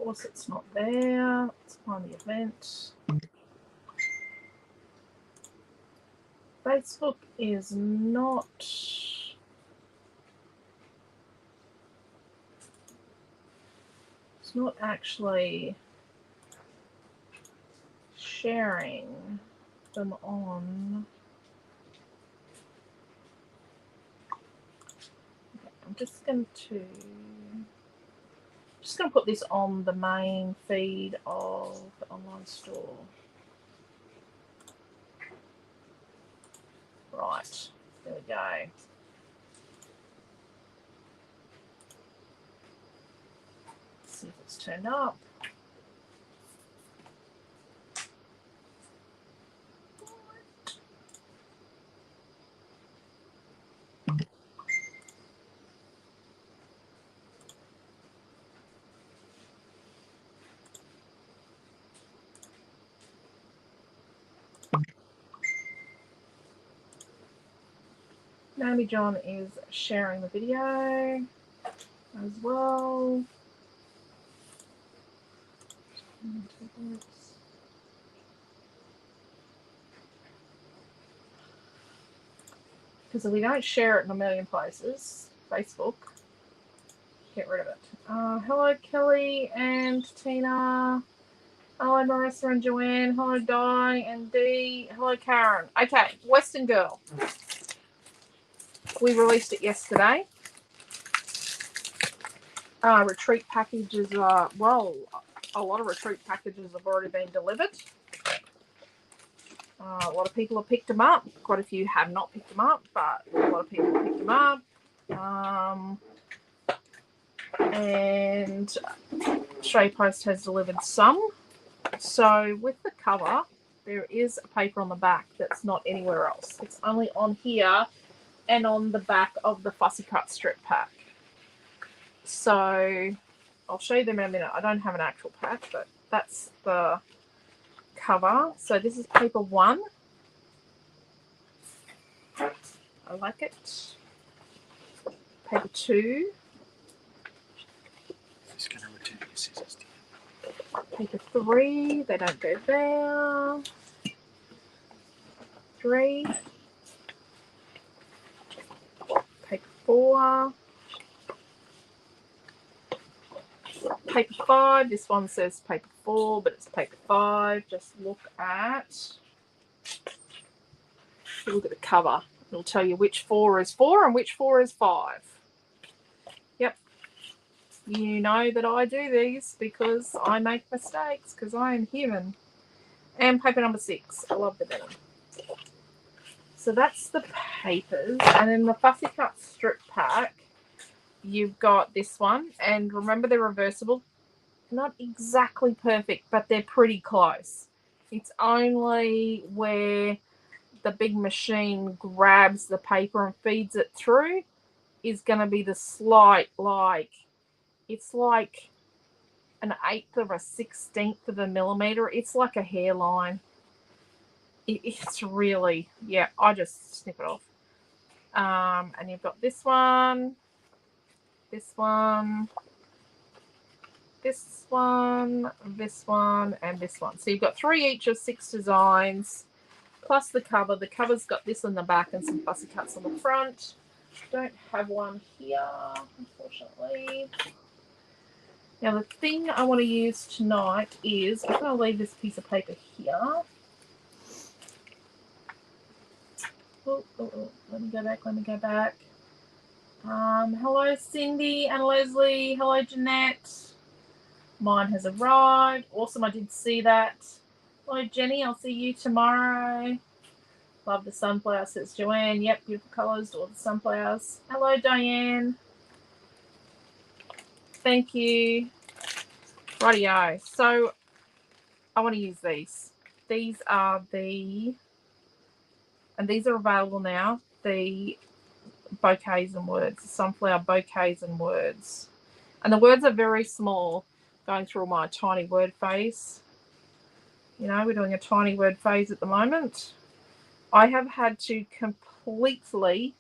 course, it's not there. Let's find the event. Facebook is not... It's not actually sharing them on... Okay, I'm just going to put this on the main feed of the online store. Right, there we go. Let's see if it's turned up. Naomi-Jon is sharing the video as well. Because if we don't share it in a million places, Facebook, get rid of it. Hello, Kelly and Tina. Hello, Marissa and Joanne. Hello, Di and Dee. Hello, Karen. Okay, Western Girl. We released it yesterday. Retreat packages are, well, a lot of retreat packages have already been delivered. A lot of people have picked them up. Quite a few have not picked them up, but a lot of people have picked them up. And Australia Post has delivered some. So with the cover, there is a paper on the back that's not anywhere else. It's only on here and on the back of the Fussy Cut strip pack. So I'll show you them in a minute. I don't have an actual pack, but that's the cover. So this is paper 1. I like it. Paper 2. Just going to return your scissors. Paper 3. They don't go there. 3. Paper 4. Paper 5. This one says paper 4, but it's paper 5. Just look at the cover. It'll tell you which 4 is 4 and which 4 is 5. Yep. You know that I do these because I make mistakes because I am human. And paper number 6. I love the denim. So that's the papers. And then the Fussy Cut strip pack, you've got this one. And remember, they're reversible. Not exactly perfect, but they're pretty close. It's only where the big machine grabs the paper and feeds it through is going to be the slight, like, it's like an 1/8 of a 16th of a millimeter. It's like a hairline. It's really, yeah, I just snip it off. And you've got this one, this one, this one, this one, and this one. So you've got 3 each of 6 designs, plus the cover. The cover's got this on the back and some fussy cuts on the front. Don't have one here, unfortunately. Now, the thing I want to use tonight is, I'm going to leave this piece of paper here. Let me go back. Hello, Cindy and Leslie. Hello, Jeanette. Mine has arrived. Awesome, I did see that. Hello, Jenny. I'll see you tomorrow. Love the sunflower, says Joanne. Yep, beautiful colours, all the sunflowers. Hello, Diane. Thank you. Rightio. So I want to use these. These are the, and these are available now, the bouquets and words, the sunflower bouquets and words. And the words are very small, going through my tiny word phase. You know, we're doing a tiny word phase at the moment. I have had to completely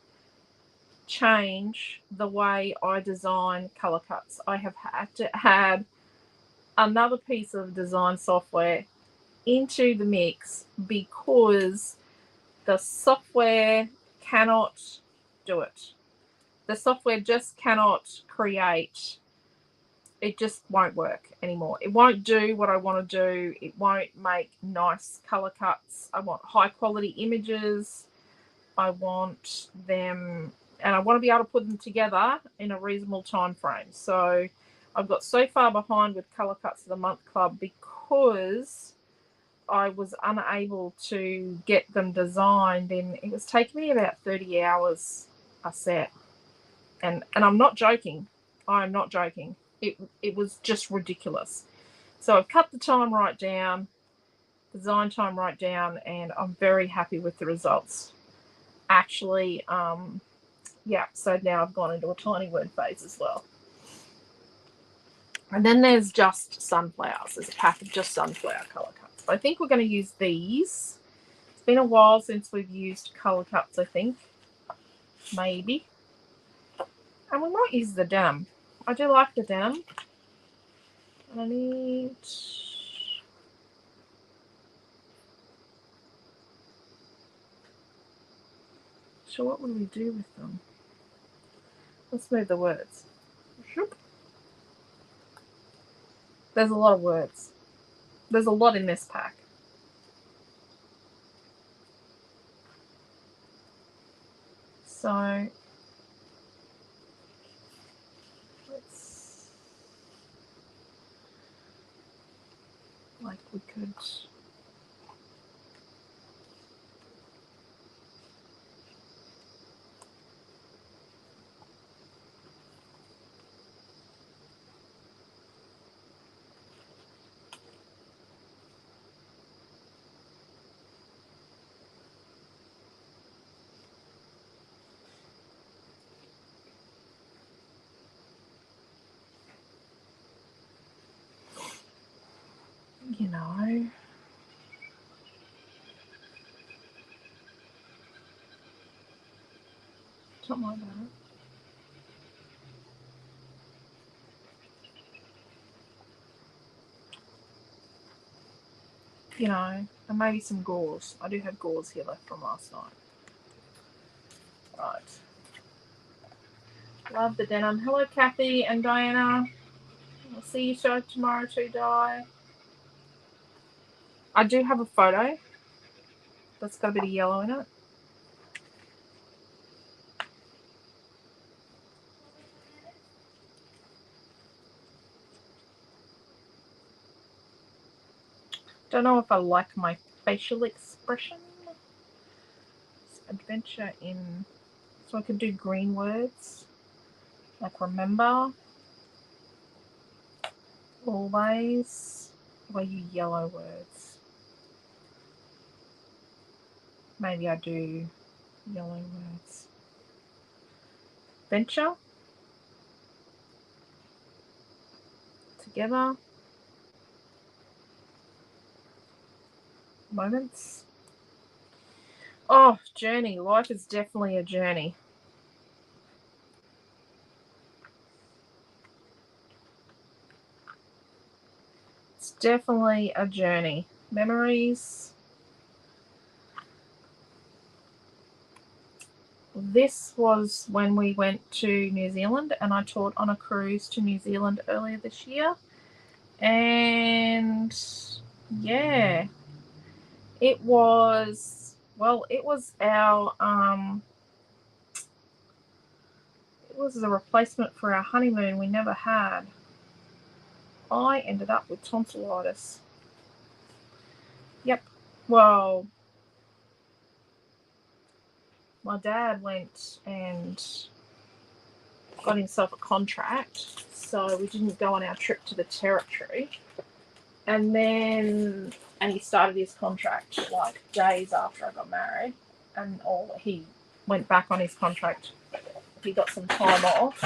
change the way I design colour cuts. I have had to add another piece of design software into the mix because the software cannot do it. The software just cannot create. It just won't work anymore. It won't do what I want to do. It won't make nice color cuts. I want high quality images. I want them, and I want to be able to put them together in a reasonable time frame. So I've got so far behind with Color Cuts of the Month Club because I was unable to get them designed, and it was taking me about 30 hours a set. And I'm not joking. I'm not joking. It was just ridiculous. So I've cut the time right down, design time right down, and I'm very happy with the results. Actually, yeah, so now I've gone into a tiny word phase as well. And then there's just sunflowers. There's a pack of just sunflower color cuts. I think we're going to use these. It's been a while since we've used color cuts, I think. Maybe. And we might use the denim. I do like the denim. And I need... So what would we do with them? Let's move the words. There's a lot of words. There's a lot in this pack. So let's, like we could, you know, something like that. You know, and maybe some gauze. I do have gauze here left from last night. Right. Love the denim. Hello, Kathy and Diana. I'll see you show tomorrow too, Di. I do have a photo that's got a bit of yellow in it. Don't know if I like my facial expression. Adventure in, so I could do green words like remember, always, or you yellow words. Maybe I do yellow words. Venture, together, moments. Oh, journey. Life is definitely a journey. It's definitely a journey. Memories. This was when we went to New Zealand, and I taught on a cruise to New Zealand earlier this year. And yeah, it was, well, it was our, it was the replacement for our honeymoon we never had. I ended up with tonsillitis. Yep. Well, my dad went and got himself a contract, so we didn't go on our trip to the territory. And then, and he started his contract like days after I got married, and he went back on his contract. He got some time off,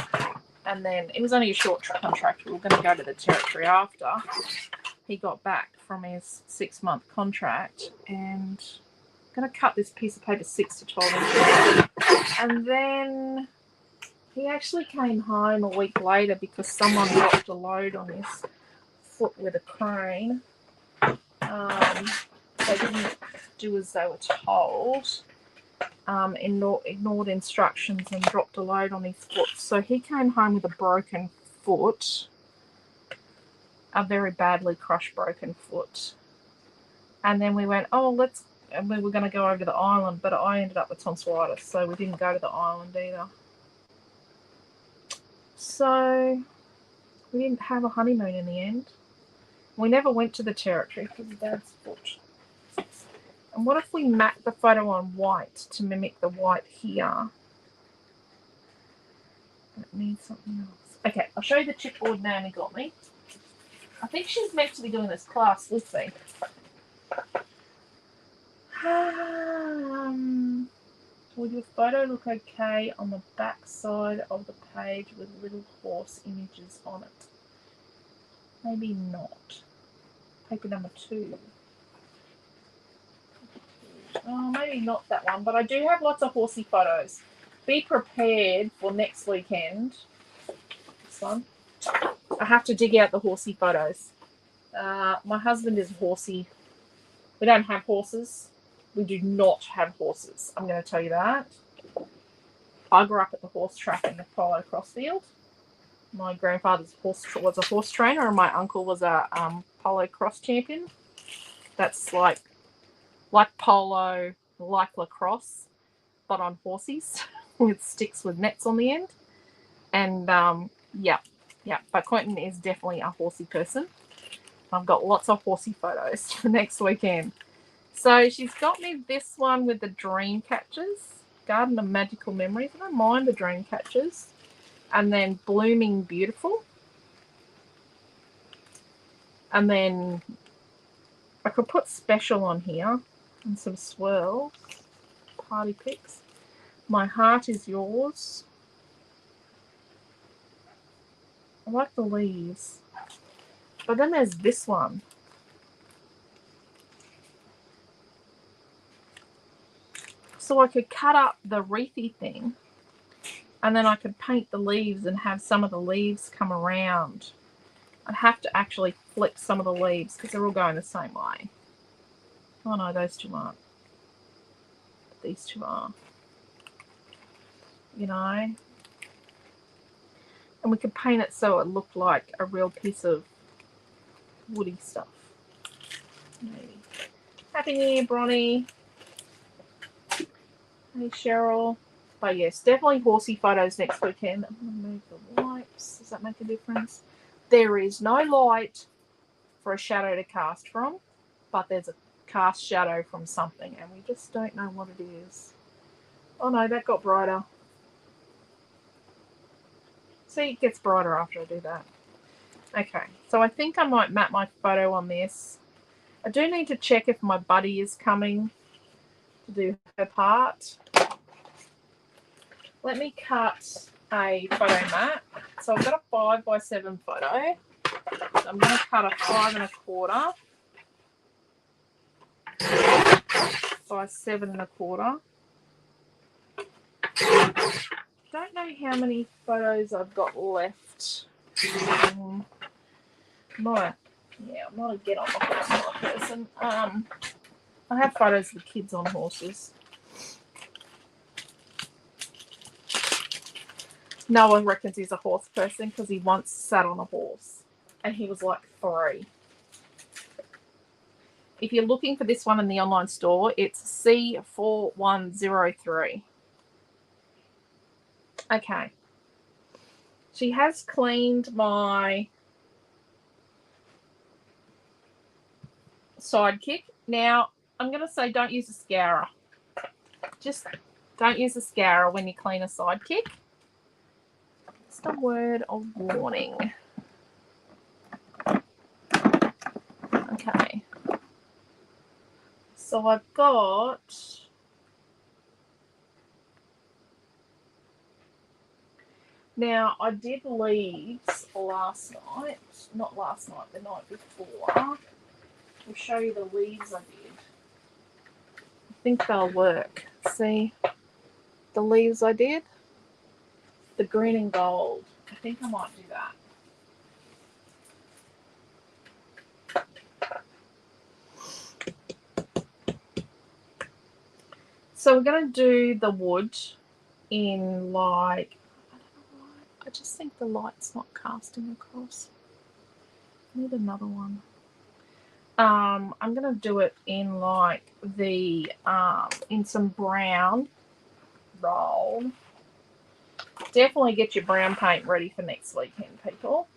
and then it was only a short contract. We were going to go to the territory after he got back from his 6-month contract, and I'm going to cut this piece of paper 6 to 12 inches. And then he actually came home a week later because someone dropped a load on his foot with a crane. They didn't do as they were told. Ignored instructions and dropped a load on his foot. So he came home with a broken foot, a very badly crushed broken foot. And then we went, and we were going to go over to the island, but I ended up with tonsillitis, so we didn't go to the island either. So we didn't have a honeymoon in the end. We never went to the territory because of Dad's foot. And what if we matte the photo on white to mimic the white here? It needs something else. Okay, I'll show you the chipboard Naomi got me. I think she's meant to be doing this class with me. Will your photo look okay on the back side of the page with little horse images on it? Maybe not. Paper number 2. Oh, maybe not that one, but I do have lots of horsey photos. Be prepared for next weekend. This one. I have to dig out the horsey photos. My husband is horsey. We don't have horses. We do not have horses. I'm going to tell you that. I grew up at the horse track in the polo crossfield. My grandfather was a horse trainer, and my uncle was a polo cross champion. That's like polo, like lacrosse, but on horses with sticks with nets on the end. And yeah. But Quentin is definitely a horsey person. I've got lots of horsey photos for next weekend. So she's got me this one with the dream catchers, Garden of Magical Memories. I don't mind the dream catchers. And then Blooming Beautiful. And then I could put Special on here and some swirls, party pics. My Heart Is Yours. I like the leaves. But then there's this one. So I could cut up the wreathy thing, and then I could paint the leaves and have some of the leaves come around. I'd have to actually flip some of the leaves because they're all going the same way. Oh no, those two aren't. But these two are. You know? And we could paint it so it looked like a real piece of woody stuff. Maybe. Happy New Year, Bronnie. Hey, Cheryl. But yes, definitely horsey photos next weekend. I'm going to move the lights. Does that make a difference? There is no light for a shadow to cast from, but there's a cast shadow from something, and we just don't know what it is. Oh no, that got brighter. See, it gets brighter after I do that. Okay, so I think I might map my photo on this. I do need to check if my buddy is coming to do her part. Let me cut a photo mat. So I've got a 5x7 photo. So I'm going to cut a 5 1/4 by 7 1/4. Don't know how many photos I've got left. I'm not a get on the horse person. I have photos of the kids on horses. Noah reckons he's a horse person because he once sat on a horse and he was like 3. If you're looking for this one in the online store, it's C4103. Okay. She has cleaned my sidekick. Now, I'm going to say don't use a scourer. Just don't use a scourer when you clean a sidekick. Just a word of warning. Okay. So I've got... Now, I did leaves last night. Not last night, the night before. I'll show you the leaves I did. I think they'll work. See the leaves I did? The green and gold. I think I might do that. So we're going to do the wood in like, I don't know why, I just think the light's not casting across. I need another one. I'm going to do it in like the, in some brown roll. Definitely get your brown paint ready for next weekend, people,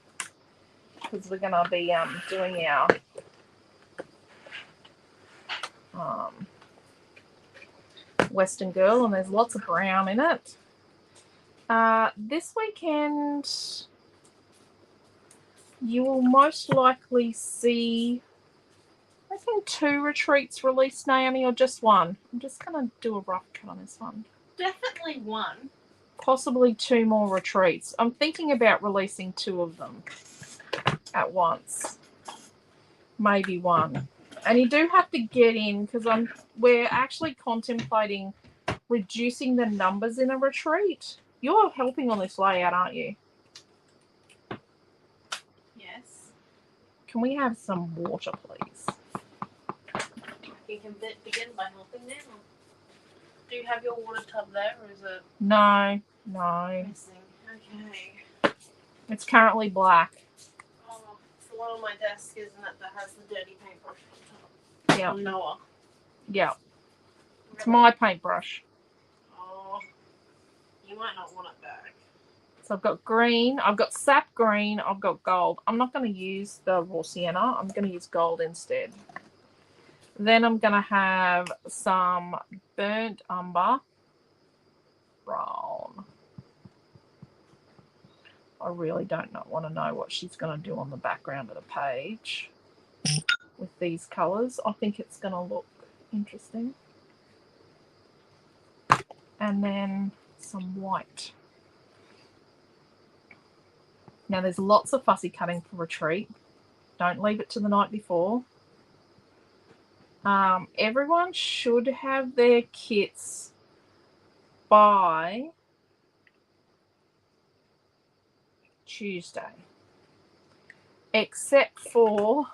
because we're going to be doing our Western Girl, and there's lots of brown in it. This weekend, you will most likely see, I think, 2 retreats released, Naomi, or just one. I'm just going to do a rough cut on this one. Definitely one. Possibly 2 more retreats. I'm thinking about releasing 2 of them at once. Maybe 1. And you do have to get in, because we're actually contemplating reducing the numbers in a retreat. You're helping on this layout, aren't you? Yes. Can we have some water, please? You can begin by helping them. Do you have your water tub there, or is it No. missing? Okay. It's currently black. Oh, it's the one on my desk, isn't it, that has the dirty paintbrush on top? Yeah. Noah. Yeah. It's my paintbrush. Oh, you might not want it back. So I've got green, I've got sap green, I've got gold. I'm not going to use the raw sienna. I'm going to use gold instead. Then I'm going to have some burnt umber brown. I really don't want to know what she's going to do on the background of the page with these colours. I think it's going to look interesting. And then some white. Now there's lots of fussy cutting for retreat. Don't leave it to the night before. Everyone should have their kits by Tuesday, except for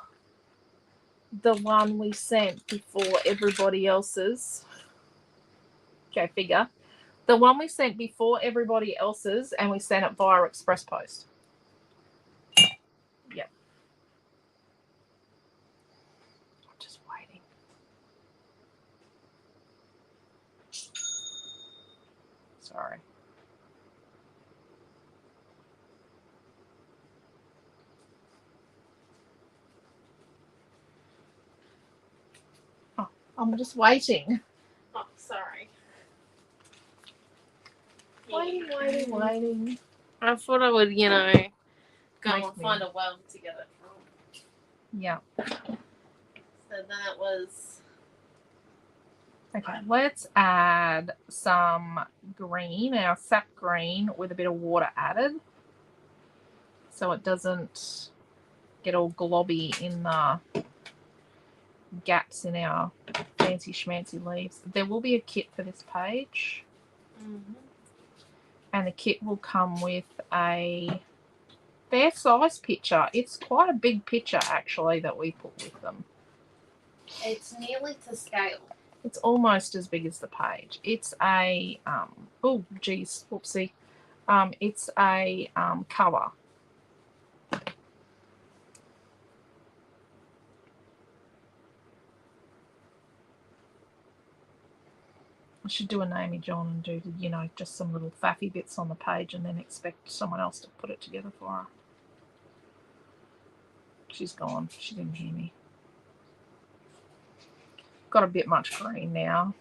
the one we sent before everybody else's. Go figure. The one we sent before everybody else's, and we sent it via express post. Yep. I'm just waiting. Sorry. Oh, I'm just waiting. Oh, sorry. Waiting. I thought I would, go Make and me. find a well to get it from. Yeah. So then it was... Okay, let's add some green, our sap green, with a bit of water added, so it doesn't get all globby in the gaps in our fancy schmancy leaves. There will be a kit for this page, and the kit will come with a fair size picture. It's quite a big picture actually that we put with them. It's nearly to scale. It's almost as big as the page. It's a oh geez, whoopsie. It's a cover. I should do a Naomi-Jon and do, just some little faffy bits on the page and then expect someone else to put it together for her. She's gone. She didn't hear me. Got a bit much green now.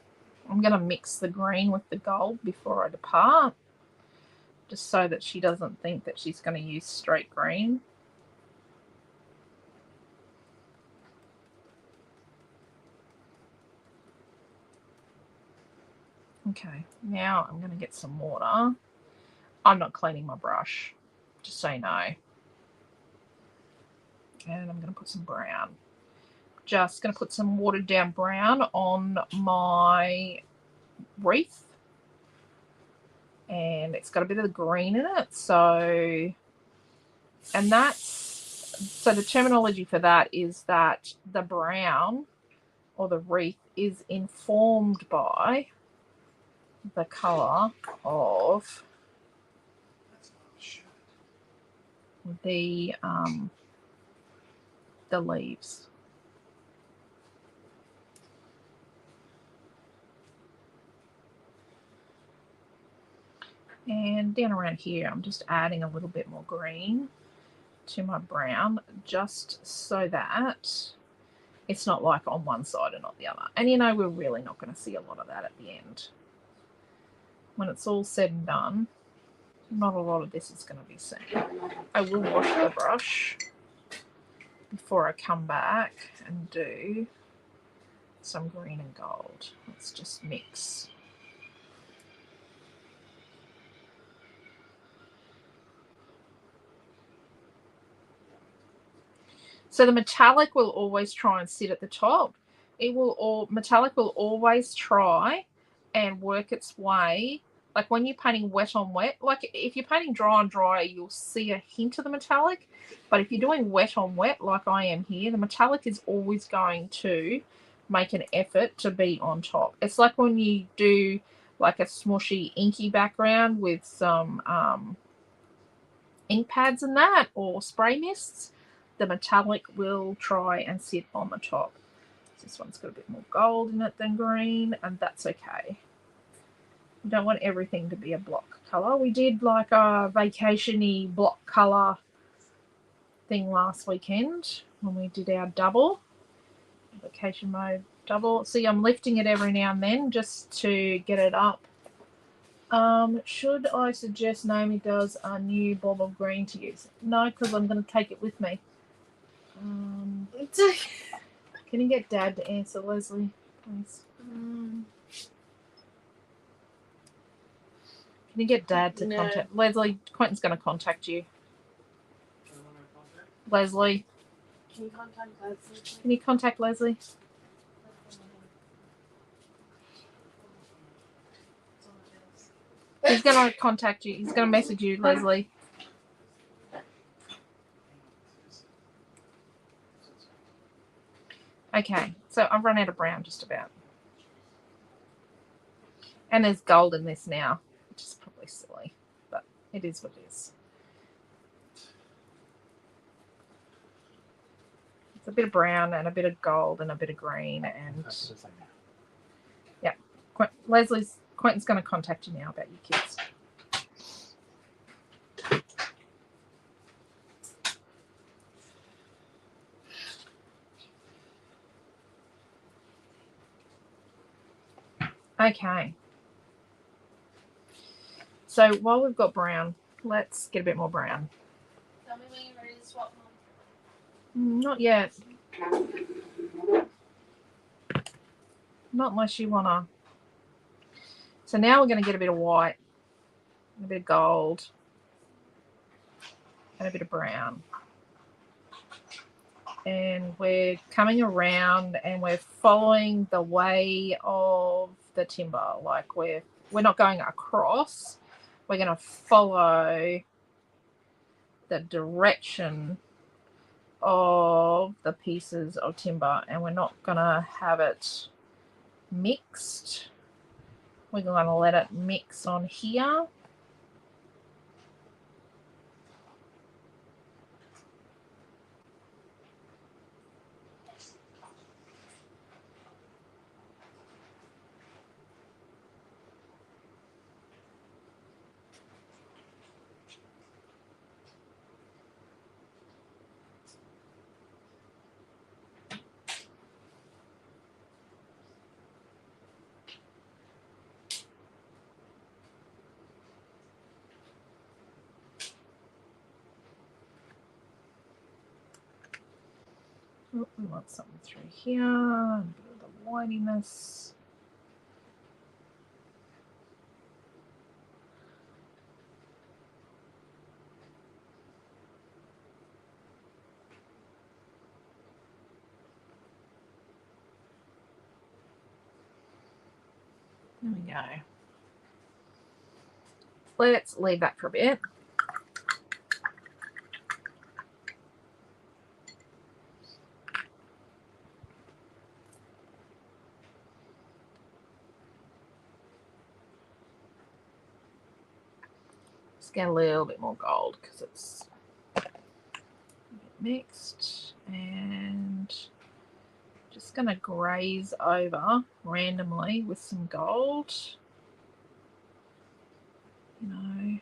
I'm going to mix the green with the gold before I depart, just so that she doesn't think that she's going to use straight green. Okay, now I'm going to get some water. I'm not cleaning my brush, just so you know. And I'm going to put some brown. Just going to put some watered down brown on my wreath. And it's got a bit of the green in it. So the terminology for that is that the brown or the wreath is informed by the colour of the leaves. And down around here, I'm just adding a little bit more green to my brown, just so that it's not like on one side and not the other. And you know, we're really not going to see a lot of that at the end. When it's all said and done, not a lot of this is going to be seen. I will wash the brush before I come back and do some green and gold. Let's just mix. So the metallic will always try and sit at the top. Metallic will always try and work its way. Like when you're painting wet on wet, like if you're painting dry on dry, you'll see a hint of the metallic. But if you're doing wet on wet, like I am here, the metallic is always going to make an effort to be on top. It's like when you do like a smushy inky background with some ink pads and that, or spray mists, the metallic will try and sit on the top. This one's got a bit more gold in it than green, and that's okay. You don't want everything to be a block colour. We did like a vacation-y block colour thing last weekend when we did our double, vacation mode double. See, I'm lifting it every now and then just to get it up. Should I suggest Naomi does a new bob of green to use? No, because I'm going to take it with me. Can you get Dad to answer, Leslie, please? Can you get Dad to contact Leslie? Quentin's going to contact you. Leslie. Can you contact Leslie? Can you contact Leslie? He's going to contact you. He's going to message you, Leslie. Okay, so I've run out of brown just about. And there's gold in this now, which is probably silly, but it is what it is. It's a bit of brown and a bit of gold and a bit of green, and yeah, Quentin's going to contact you now about your kids. Okay. So while we've got brown, let's get a bit more brown. Tell me when you're ready to swap them. Not yet. Not unless you want to. So now we're going to get a bit of white, a bit of gold, and a bit of brown. And we're coming around and we're following the way of the timber. Like we're not going across. We're going to follow the direction of the pieces of timber, and we're not going to have it mixed. We're going to let it mix on here. Oh, we want something through here, a bit of the whitiness. There we go. Let's leave that for a bit. Let's get a little bit more gold because it's a bit mixed, and just going to graze over randomly with some gold. You know,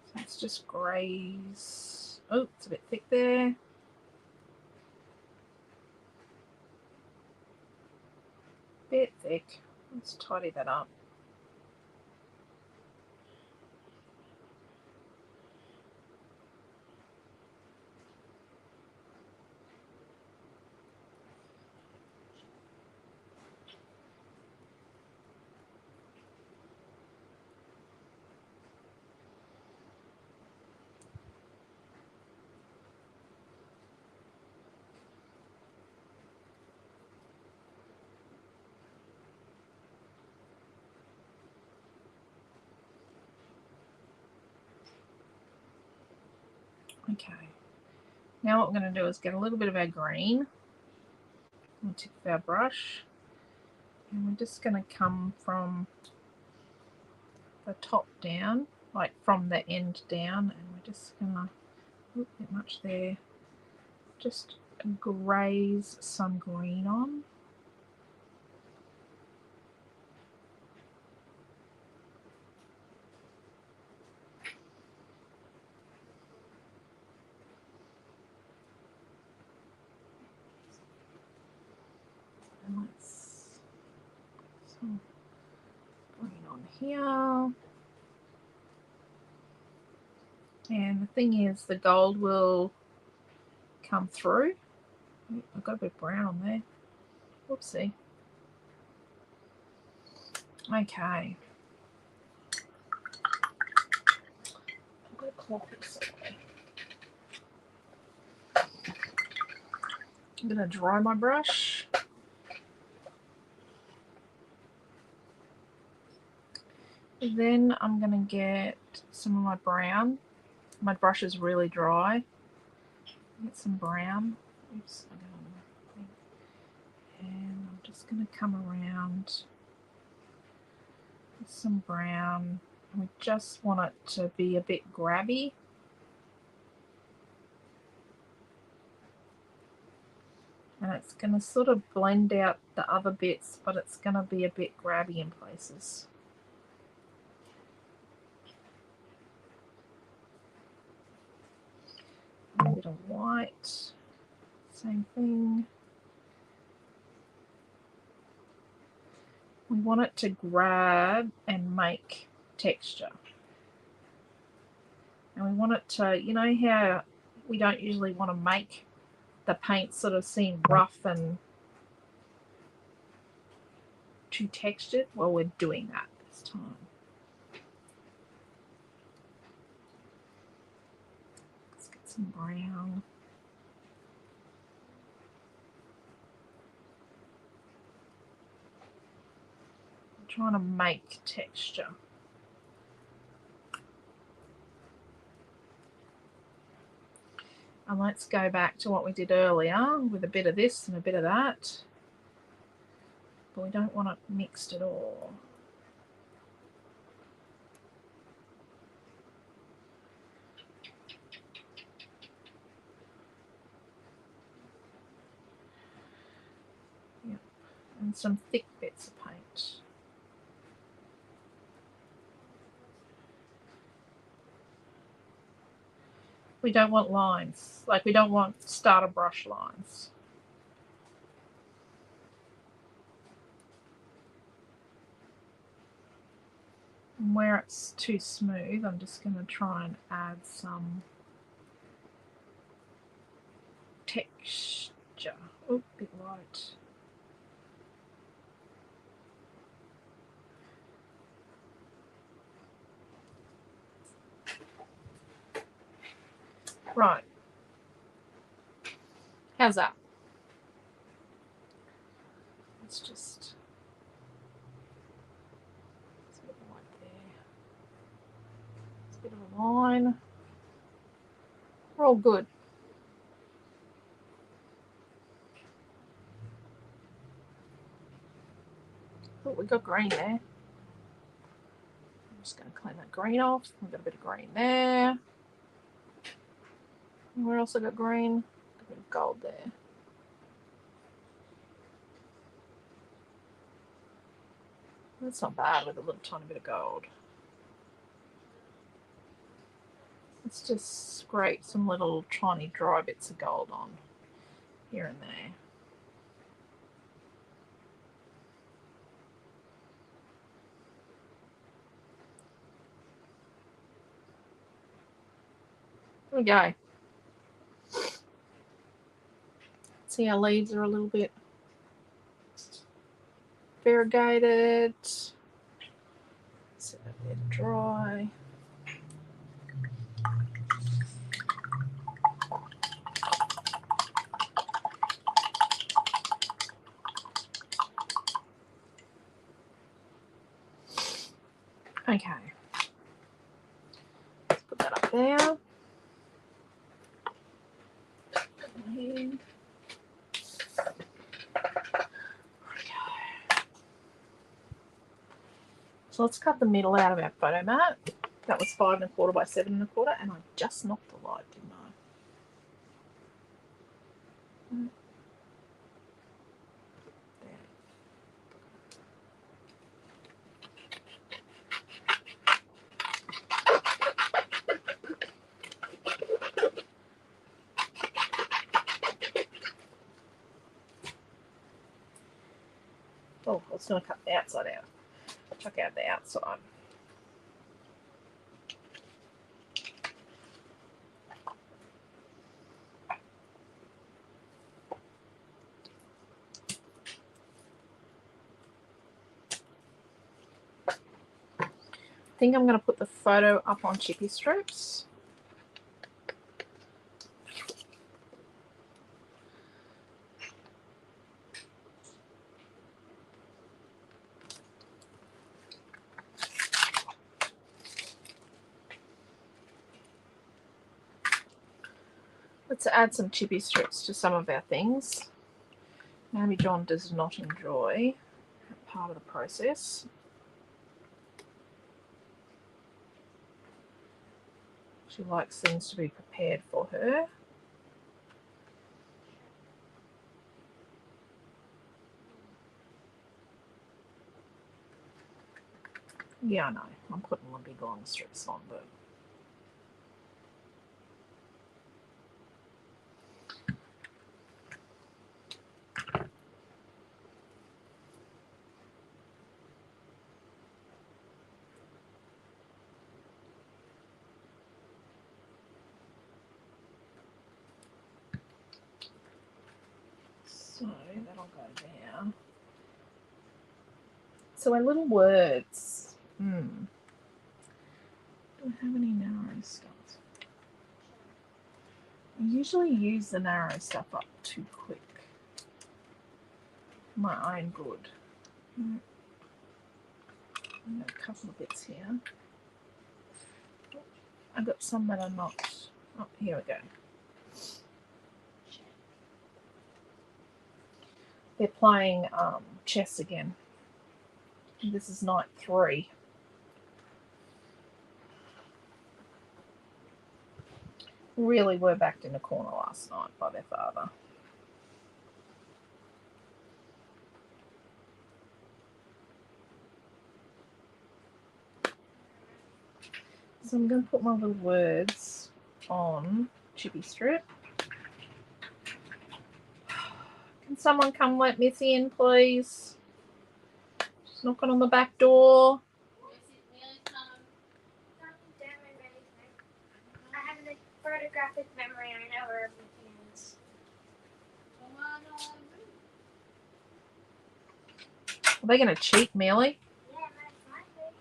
so let's just graze. Oh, it's a bit thick there. Bit thick. Let's tidy that up. Okay, now what we're going to do is get a little bit of our green. We'll tip our brush, and we're just going to come from the top down, like from the end down, and we're just going to, a bit much there, just graze some green on. And let's some green on here. And the thing is, the gold will come through. I've got a bit of brown on there. Whoopsie. Okay. I've got a claw piece away. I'm going to dry my brush. Then I'm going to get some of my brown. My brush is really dry. Get some brown. Oops, I got on the thing. And I'm just going to come around with some brown. We just want it to be a bit grabby. And it's going to sort of blend out the other bits, but it's going to be a bit grabby in places. A bit of white, same thing. We want it to grab and make texture. And we want it to, you know how we don't usually want to make the paint sort of seem rough and too textured? Well, we're doing that this time. Let's get some brown. I'm trying to make texture. And let's go back to what we did earlier with a bit of this and a bit of that. But we don't want it mixed at all. Yep. And some thick bits of paint. We don't want lines, like we don't want starter brush lines. And where it's too smooth, I'm just going to try and add some texture. Oh, a bit light. Right. How's that? Let's just... It's a bit of white there. It's a bit of a line. We're all good. we've got green there. I'm just going to clean that green off. We've got a bit of green there. And we've also got green, a bit of gold there. That's not bad with a little tiny bit of gold. Let's just scrape some little tiny dry bits of gold on here and there. There we go. See, our leaves are a little bit variegated. Set that there to dry. Okay. Let's put that up there. So let's cut the middle out of our photo mat. That was 5 1/4 by 7 1/4, and I just knocked the light, didn't I? Oh, I was going to cut the outside out. Chuck out the outside. I think I'm going to put the photo up on chippy strips. Let's add some chippy strips to some of our things. Naomi-Jon does not enjoy that part of the process. She likes things to be prepared for her. Yeah, I know. I'm putting my big long strips on, but so that'll go there. So our little words. Do I have any narrow stuff? I usually use the narrow stuff up too quick. For my own good. I've got a couple of bits here. I've got some that are not. Oh, here we go. They're playing chess again. This is night 3. Really were backed in a corner last night by their father. So I'm going to put my little words on chippy strip. Can someone come let Missy in, please? She's knocking on the back door. I have a photographic memory. I know where everything is. Are they going to cheat, Millie? Yeah, that's my way.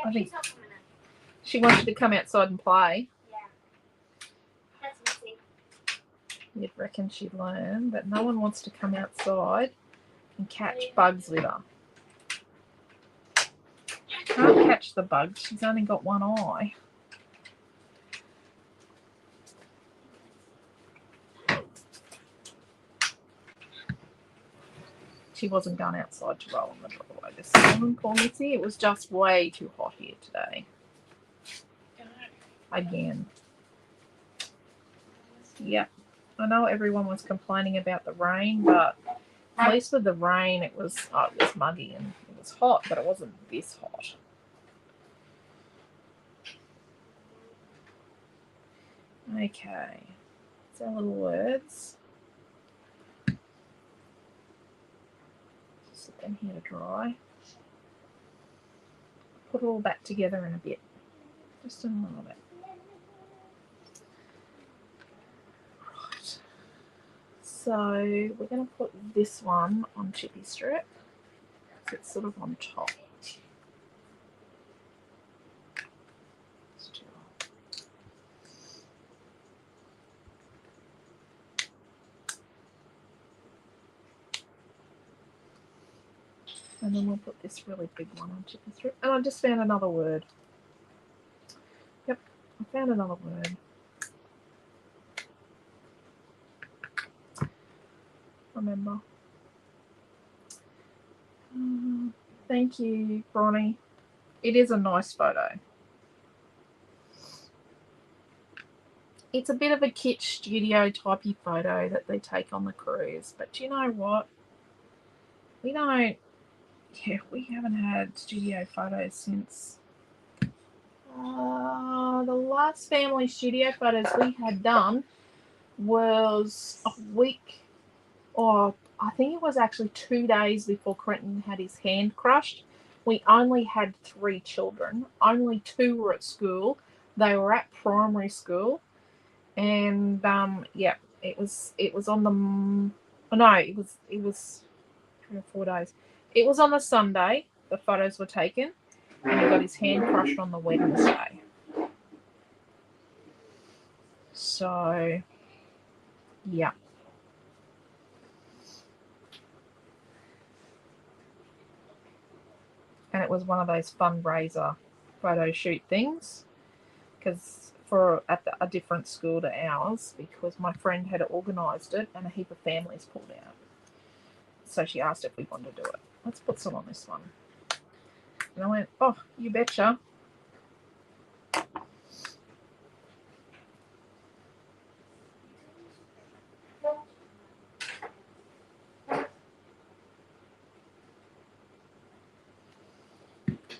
I think she's not coming in. she wants you to come outside and play. Yeah. That's Missy. You'd reckon she'd learn, but no one wants to come outside and catch bugs with her. Can't catch the bugs. She's only got one eye. She wasn't going outside to roll on the driveway this morning, poor Missy. It was just way too hot here today. Again. Yep. I know everyone was complaining about the rain, but at least with the rain it was muggy and it was hot, but it wasn't this hot. Okay. So little words. Sit them here to dry. Put it all back together in a bit. Just in a little bit. Right. So we're going to put this one on Chippy Strip. So it's sort of on top. And then we'll put this really big one on Chippy Strip. And I just found another word. Yep, I found another word. Remember. Thank you, Bronnie. It is a nice photo. It's a bit of a kitsch studio typey photo that they take on the cruise. But you know what? We haven't had studio photos since the last family studio photos we had done was a week, or I think it was actually 2 days before Quentin had his hand crushed. We only had 3 children. Only 2 were at school. They were at primary school, and yeah, it was on the it was 3 or 4 days. It was on the Sunday the photos were taken, and he got his hand crushed on the Wednesday. So, yeah. And it was one of those fundraiser photo shoot things, because at a different school to ours, because my friend had organised it and a heap of families pulled out. So she asked if we wanted to do it. Let's put some on this one. And I went, oh, you betcha.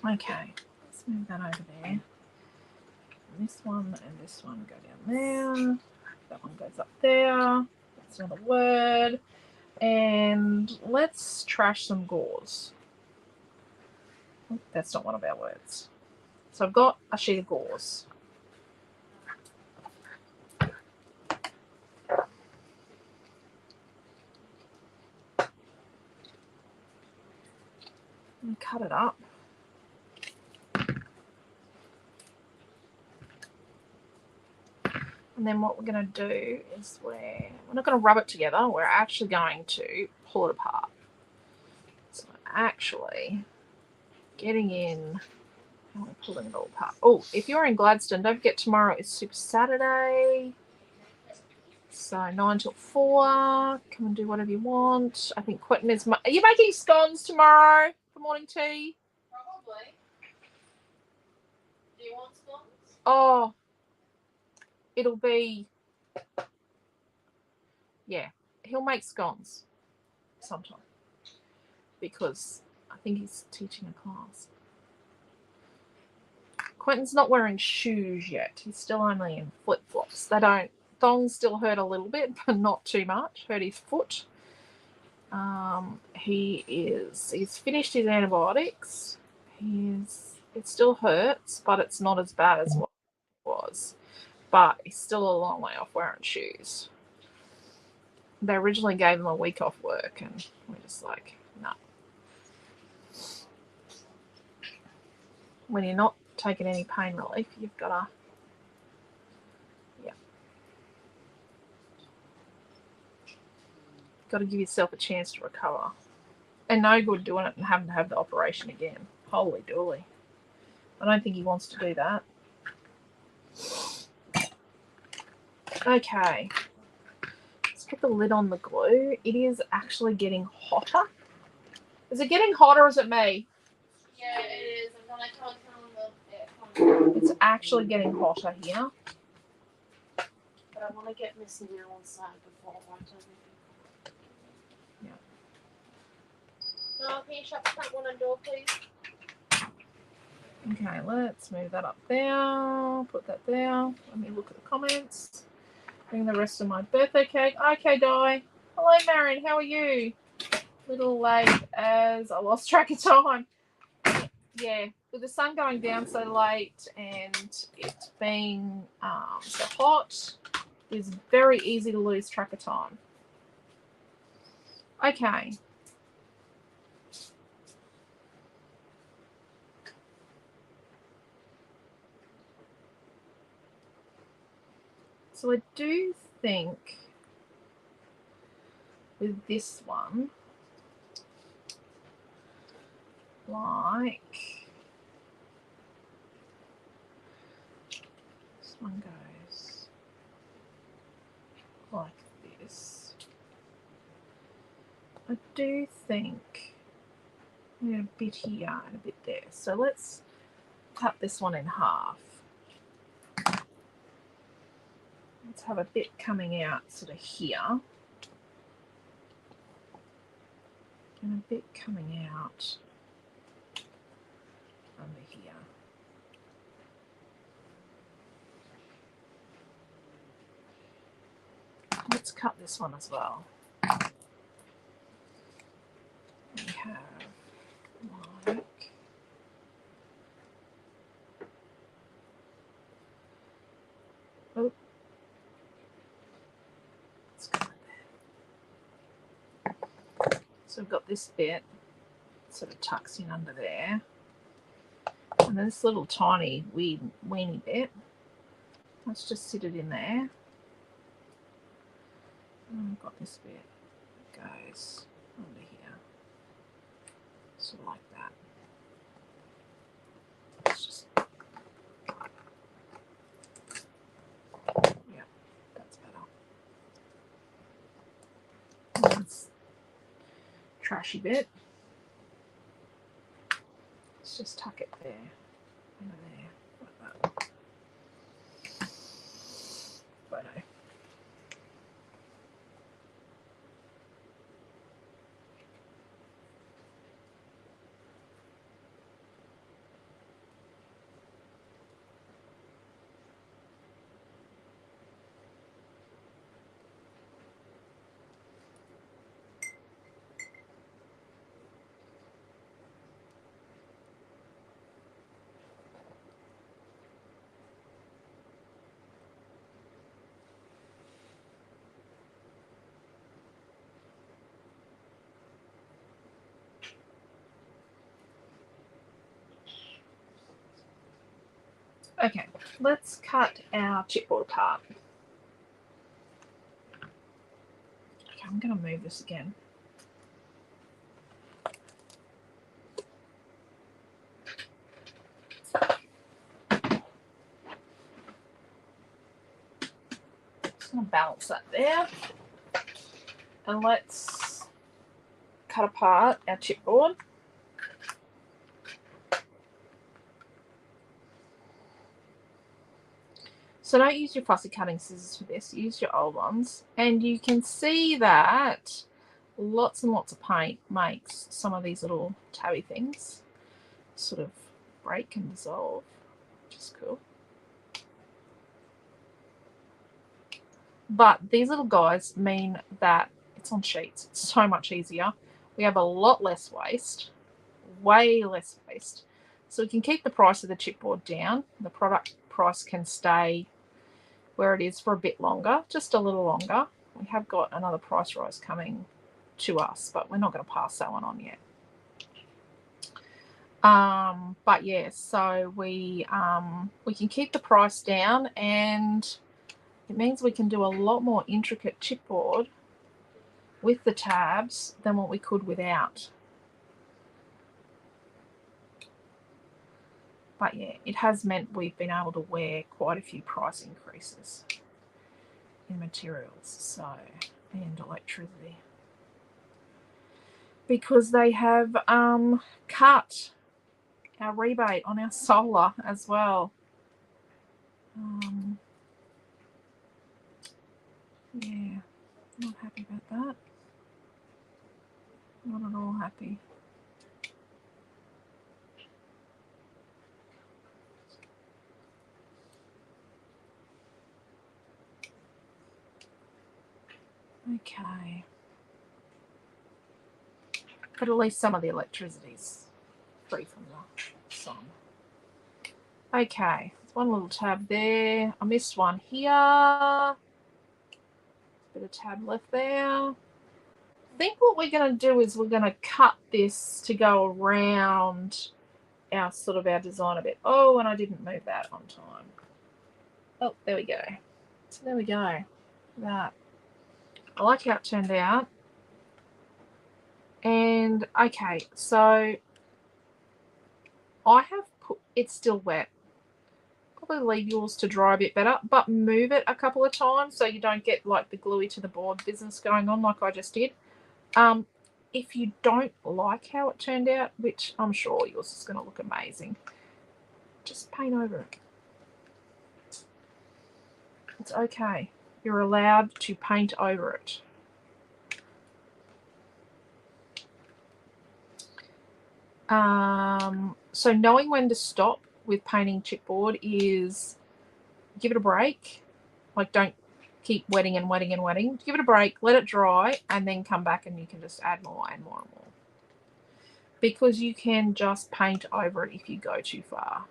Okay, let's move that over there. And this one and this one go down there. That one goes up there. That's another word. And let's trash some gauze. That's not one of our words. So I've got a sheet of gauze. And cut it up. And then what we're going to do is we're not going to rub it together. We're actually going to pull it apart. So actually getting in and we're pulling it all apart. Oh, if you're in Gladstone, don't forget tomorrow is Super Saturday. So 9 till 4. Come and do whatever you want. I think Quentin is... Are you making scones tomorrow for morning tea? Probably. Do you want scones? Oh, it'll be... Yeah, he'll make scones sometime. Because I think he's teaching a class. Quentin's not wearing shoes yet. He's still only in flip-flops. They don't... Thongs still hurt a little bit, but not too much. Hurt his foot. He's finished his antibiotics. It still hurts, but it's not as bad as what it was. But he's still a long way off wearing shoes. They originally gave him a week off work, and we're just like, no. When you're not taking any pain relief, you've got to... Got to give yourself a chance to recover. And no good doing it and having to have the operation again. Holy dooly. I don't think he wants to do that. Okay. Let's put the lid on the glue. It is actually getting hotter Is it getting hot or is it me? Yeah, it is. I'm gonna turn on the aircon. It's actually getting hotter here. But I want to get Missy now on side before I want to. No, can you shut the front one and door, please? Okay, let's move that up there. Put that there. Let me look at the comments. Bring the rest of my birthday cake. Okay, Di. Hello, Marion. How are you? Little late as I lost track of time. Yeah, with the sun going down so late and it being so hot, it's very easy to lose track of time. Okay. So I do think with this one, like this one goes like this. I do think I'm going a bit here and a bit there. So let's cut this one in half. Let's have a bit coming out sort of here. And a bit coming out under here. Let's cut this one as well. We have like let's cut it there. So we've got this bit sort of tucks in under there. And then this little tiny weeny bit. Let's just sit it in there. And we've got this bit that goes under here. Sort of like that. Let's just, yeah, that's better. That's trashy bit. Let's just tuck it there, under there, like that. Photo. Okay, let's cut our chipboard apart. Okay, I'm going to move this again. Just going to balance that there. And let's cut apart our chipboard. So don't use your fussy cutting scissors for this, use your old ones. And you can see that lots and lots of paint makes some of these little tabby things sort of break and dissolve, which is cool. But these little guys mean that it's on sheets. It's so much easier. We have a lot less waste, way less waste. So we can keep the price of the chipboard down. The product price can stay where it is for a bit longer, just a little longer. We have got another price rise coming to us, but we're not going to pass that one on yet. But yeah, so we can keep the price down, and it means we can do a lot more intricate chipboard with the tabs than what we could without. But yeah, it has meant we've been able to wear quite a few price increases in materials, so, and electricity. because they have cut our rebate on our solar as well. Yeah, not happy about that. Not at all happy. Okay. But at least some of the electricity's free from the sun. Okay, there's one little tab there. I missed one here. Bit of tab left there. I think what we're going to do is we're going to cut this to go around our design a bit. Oh, and I didn't move that on time. Oh, there we go. So there we go. That. I like how it turned out. And okay, so I have put, it's still wet. Probably leave yours to dry a bit better, but move it a couple of times so you don't get like the gluey to the board business going on like I just did. If you don't like how it turned out, which I'm sure yours is going to look amazing, just paint over it. It's okay. You're allowed to paint over it. So knowing when to stop with painting chipboard is give it a break. Like, don't keep wetting and wetting and wetting. Give it a break, let it dry, and then come back and you can just add more and more and more. Because you can just paint over it if you go too far.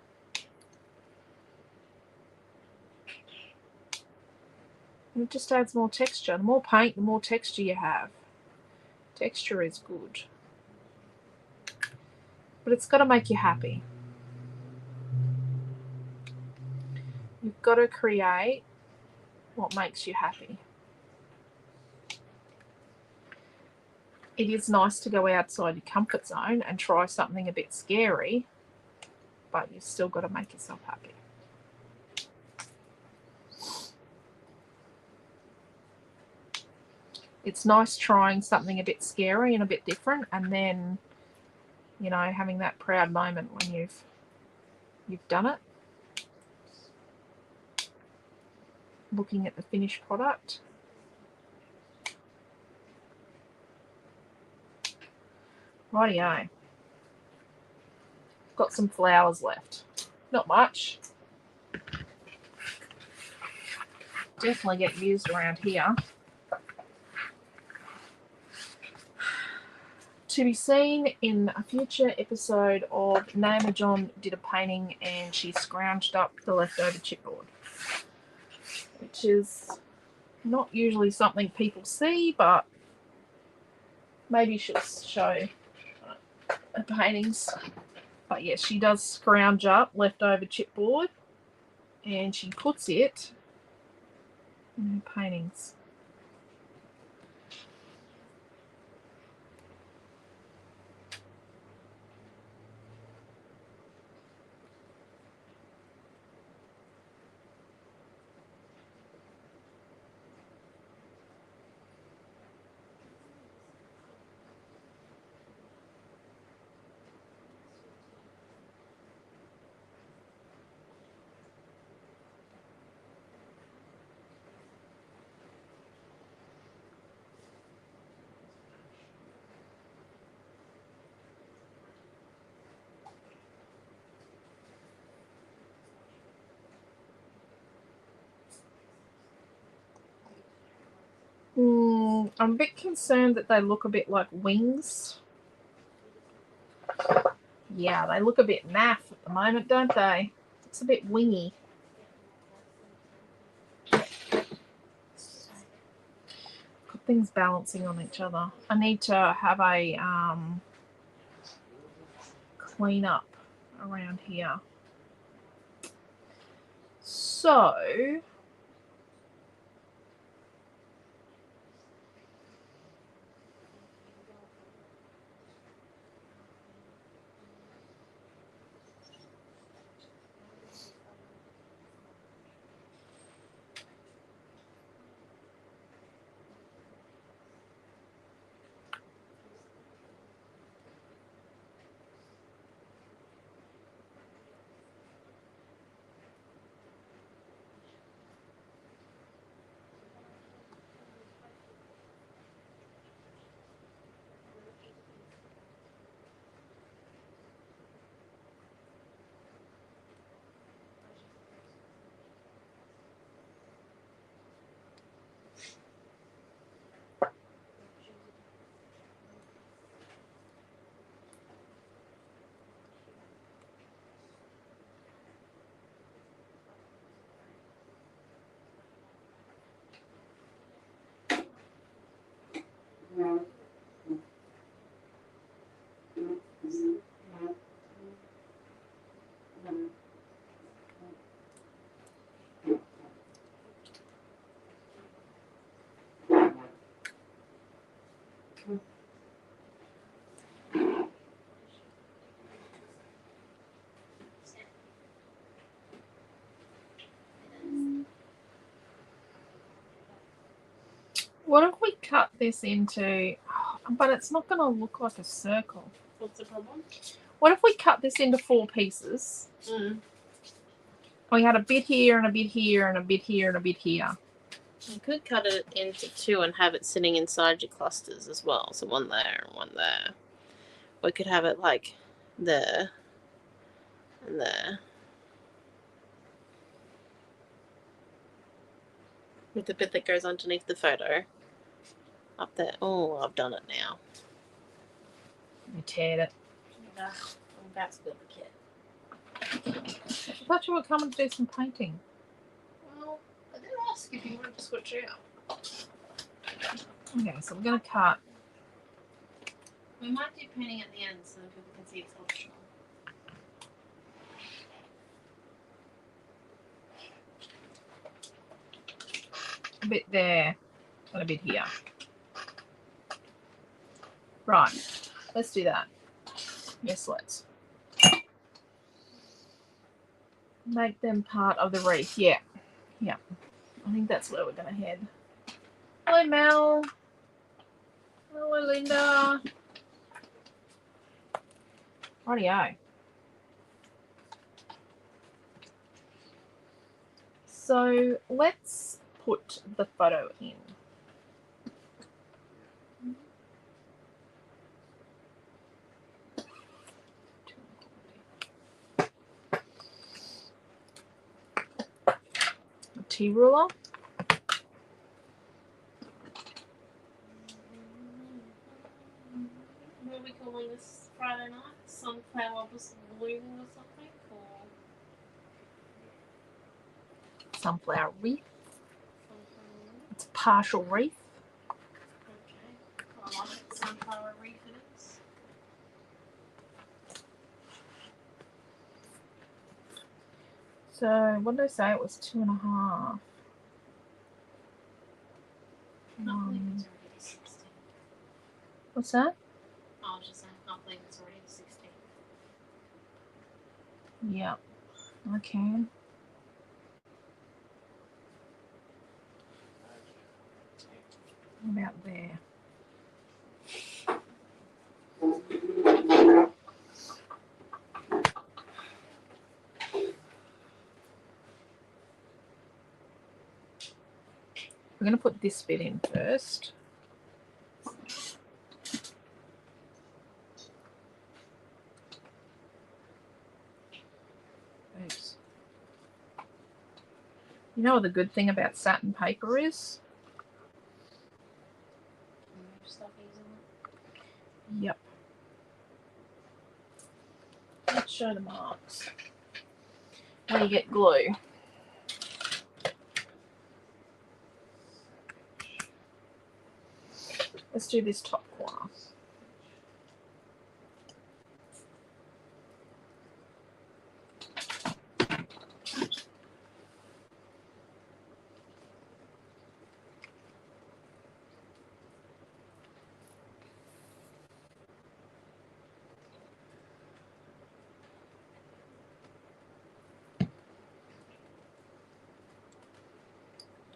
And it just adds more texture. The more paint, the more texture you have. Texture is good. But it's got to make you happy. You've got to create what makes you happy. It is nice to go outside your comfort zone and try something a bit scary, but you've still got to make yourself happy. It's nice trying something a bit scary and a bit different, and then, you know, having that proud moment when you've done it. Looking at the finished product. Rightio. Got some flowers left. Not much. Definitely get used around here. To be seen in a future episode of Naomi-Jon did a painting and she scrounged up the leftover chipboard, which is not usually something people see, but maybe she'll show her paintings. But yes, she does scrounge up leftover chipboard and she puts it in her paintings. I'm a bit concerned that they look a bit like wings. Yeah, they look a bit naff at the moment, don't they? It's a bit wingy. Got things balancing on each other. I need to have a clean up around here. So What if we cut this into, but it's not going to look like a circle. What's the problem? What if we cut this into 4 pieces? We had a bit here and a bit here and a bit here and a bit here. You could cut it into 2 and have it sitting inside your clusters as well. So one there and one there. We could have it like there and there. With the bit that goes underneath the photo. Up there. Oh, I've done it now. You teared it. I'm about to build the kit. I thought you were coming to do some painting. Well, I did ask if you wanted to switch out. Okay, so we're going to cut. We might do painting at the end so that people can see it's optional. A bit there and a bit here. Right, let's do that. Yes, let's. Make them part of the wreath. Yeah. Yeah. I think that's where we're going to head. Hello, Mel. Hello, Linda. Rightio. So let's put the photo in. A tea ruler. What are we calling this Friday night? Sunflower bloom or something? Or Sunflower wreath. sunflower? It's a partial wreath. Okay. I like it. Sunflower wreath it is. So what did I say? It was 2.5. I can't believe it's already the 16th. What's that? I was just saying, I can't believe it's already the 16th. Yeah. Okay. About there. We're going to put this bit in first. Oops. You know what the good thing about satin paper is? Move stuff easily. Yep. Let's show the marks. Where you get glue. Let's do this top corner.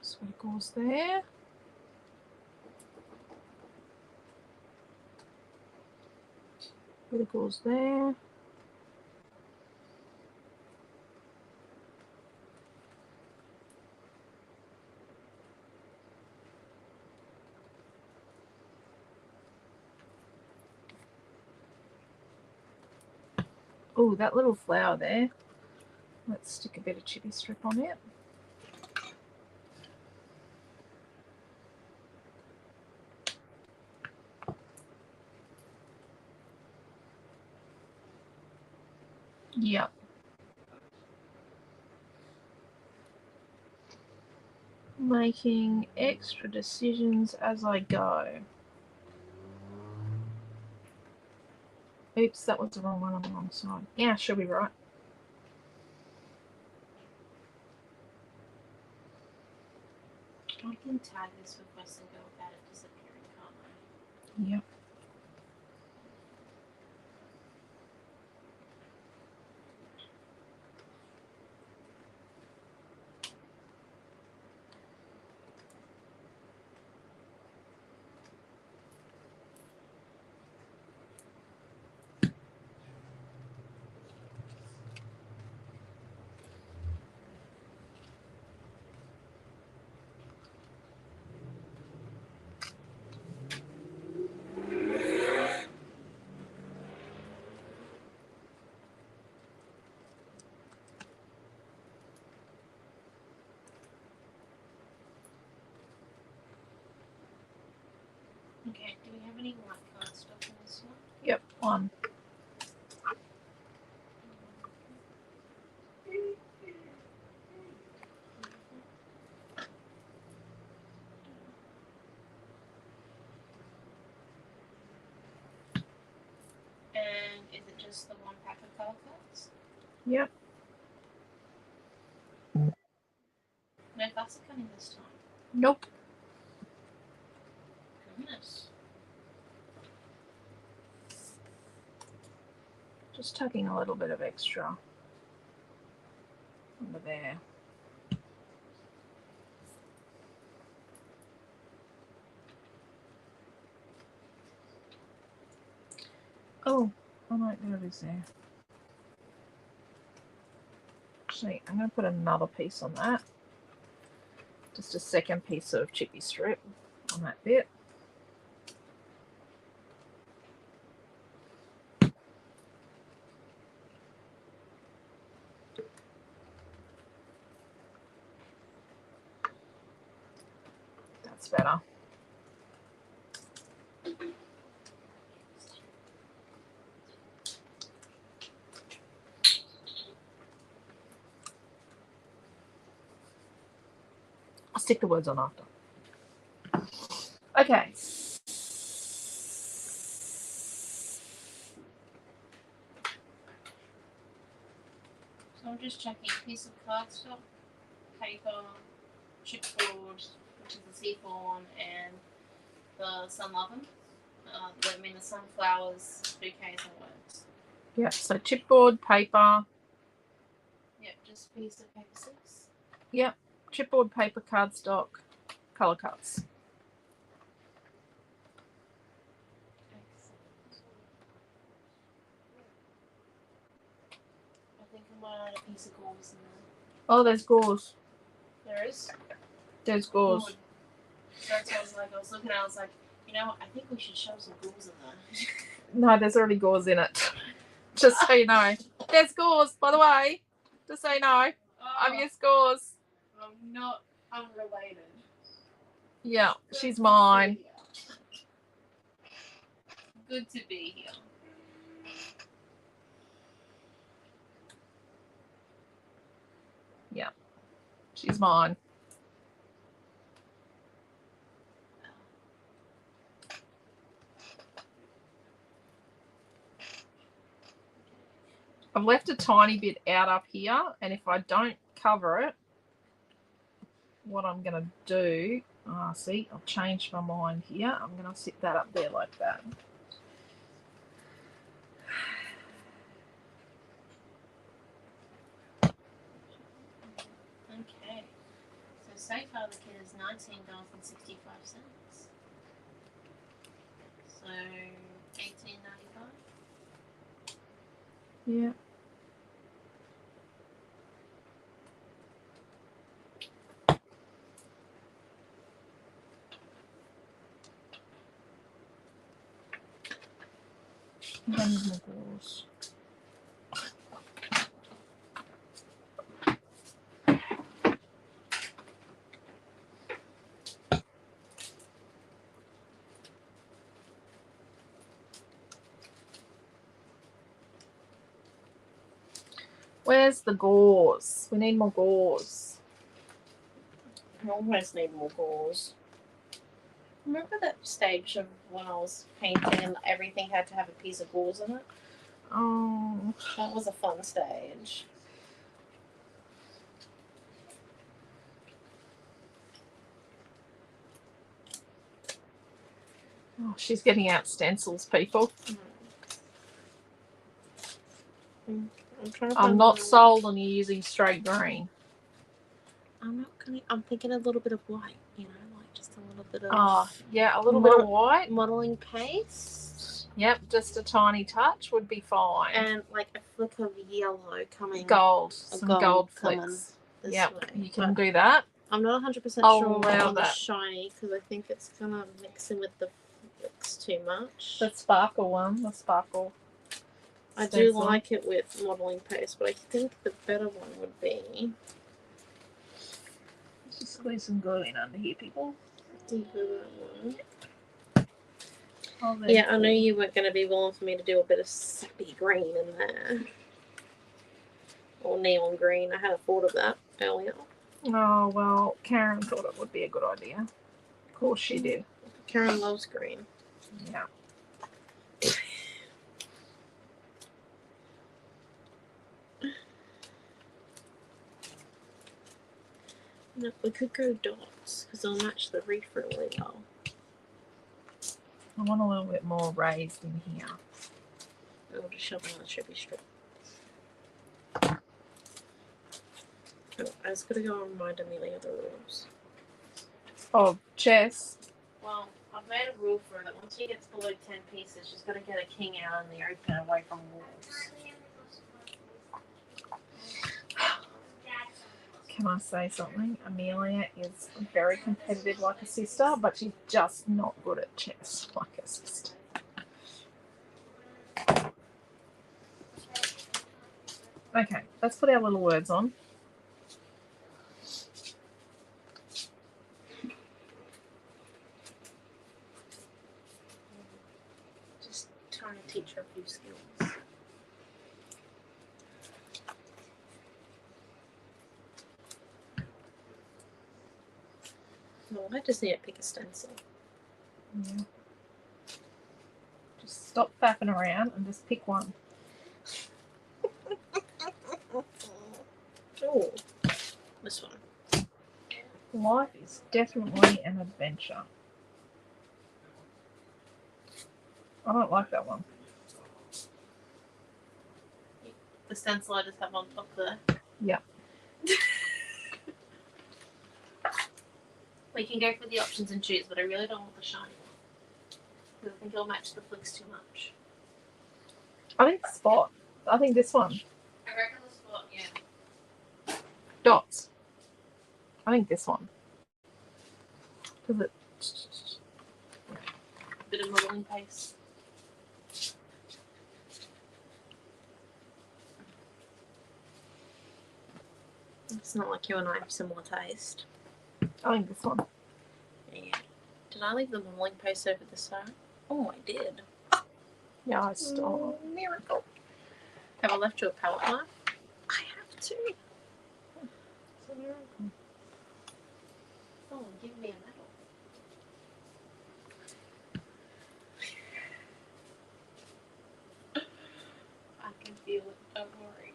So it goes there. It goes there. Oh, that little flower there. Let's stick a bit of chippy strip on it. Yep. Making extra decisions as I go. Oops, that was the wrong one on the wrong side. Yeah, she'll be right. I can tag this with West and go without it disappearing, can't Yep. Okay, do we have any white cardstock in this one? Yep, one. And is it just the one pack of colour cards? Yep. No fussy cutting this time. Nope. Goodness. Just tucking a little bit of extra under there. Oh, no, there it is there. Actually, I'm going to put another piece on that. Just a second piece of chippy strip on that bit. That's better. I'll stick the words on after. Okay. So I'm just checking a piece of cardstock, paper, chipboard, which is the C4 one, and the sun lovin'. The sunflowers, bouquets, and words. Yeah, so chipboard, paper. Yep, just a piece of paper 6. Yep, chipboard, paper, cardstock, colour cuts. Excellent. I think I might add a piece of gauze in there. Oh, there's gauze. There is? There's gauze. Good. That's what I was looking at, I was like, you know what, I think we should shove some gauze in there. No, there's already gauze in it. Just so you know. There's gauze, by the way. Just so you know. I've used gauze. I'm not unrelated. Yeah, she's mine. Good to be here. Yeah, she's mine. I've left a tiny bit out up here, and if I don't cover it, what I'm going to do, see, I've changed my mind here. I'm going to sit that up there like that. Okay. So far the kit is $19.65. So $18.95. Yeah. Then more gauze. Where's the gauze? We need more gauze. I almost need more gauze. Remember that stage of when I was painting and everything had to have a piece of gauze in it? Oh, That was a fun stage. Oh, she's getting out stencils, people. I'm trying to I'm find not the- sold on you using straight green. I'm not gonna. I'm thinking a little bit of white. You know, like just a little bit of. Oh, yeah, a little bit of white. Modeling paste. Yep, just a tiny touch would be fine. And like a flick of yellow coming. Gold, some gold coming flicks. this Yep, way. you can But do that. I'm not 100% I'll sure allow on the that. shiny because I think it's gonna mix in with the flicks too much. The sparkle one, the sparkle. I do stencil. like it with modeling paste, but I think the better one would be. Just squeeze some glue in under here, people. Deeper one. Oh, there. Yeah, I know you weren't going to be willing for me to do a bit of sappy green in there. Or neon green. I had a thought of that earlier. Oh, well, Karen thought it would be a good idea. Of course she did. Karen loves green. Yeah. No, we could go dots because they'll match the reef really well. I want a little bit more raised in here. And we'll just shove another chippy strip. Oh, I was going to go and remind Amelia of the rules. Oh, chess. Well, I've made a rule for her that once she gets below 10 pieces, she's got to get a king out in the open away from walls. Can I say something? Amelia is very competitive like a sister, but she's just not good at chess like a sister. Okay, let's put our little words on. Just trying to teach her a few skills. Well, I just need to pick a stencil. Yeah. Just stop faffing around and just pick one. Oh, this one. Life is definitely an adventure. I don't like that one. The stencil I just have on top there. Yeah. We can go for the options and choose, but I really don't want the shiny one. Because I think it'll match the flicks too much. I think spot. I think this one. I reckon the spot, yeah. Dots. I think this one. Does it? Bit of modeling paste. It's not like you and I have similar taste. I think this one. Yeah. Did I leave the modeling paste over the side? Oh, I did. Yeah, I stole. Miracle. Have I left you a palette knife? I have to. It's a miracle. Oh, give me a medal. I can feel it, don't worry.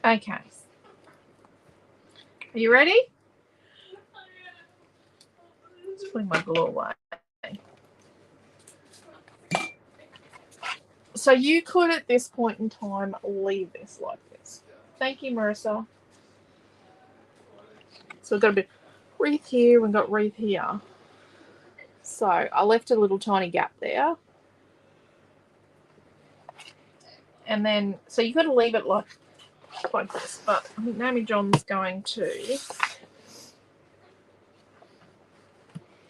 Okay. Are you ready? Just putting my glue away. So you could, at this point in time, leave this like this. Thank you, Marissa. So we've got a bit wreath here, we've got wreath here. So I left a little tiny gap there. And then, so you've got to leave it like this. But I think Naomi-Jon's going to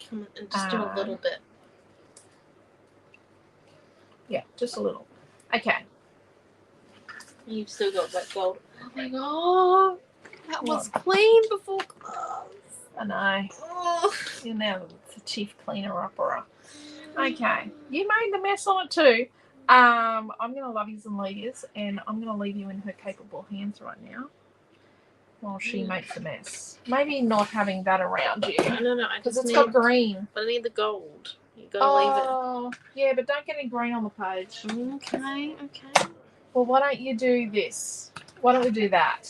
Come on, and just do a little bit. Yeah, just a little. Okay. You've still got wet gold. Oh my god! That was What? clean before class. I know. Oh. You're now the chief cleaner opera. Okay. You made the mess on it too. I'm going to love yous and leave yous, and I'm going to leave you in her capable hands right now while she makes a mess. Maybe not having that around you. No, I Because just it's need, got green. but I need the gold. You gotta leave Oh, yeah, but don't get any green on the page. it. Okay. Well, why don't you do this? Why don't we do that?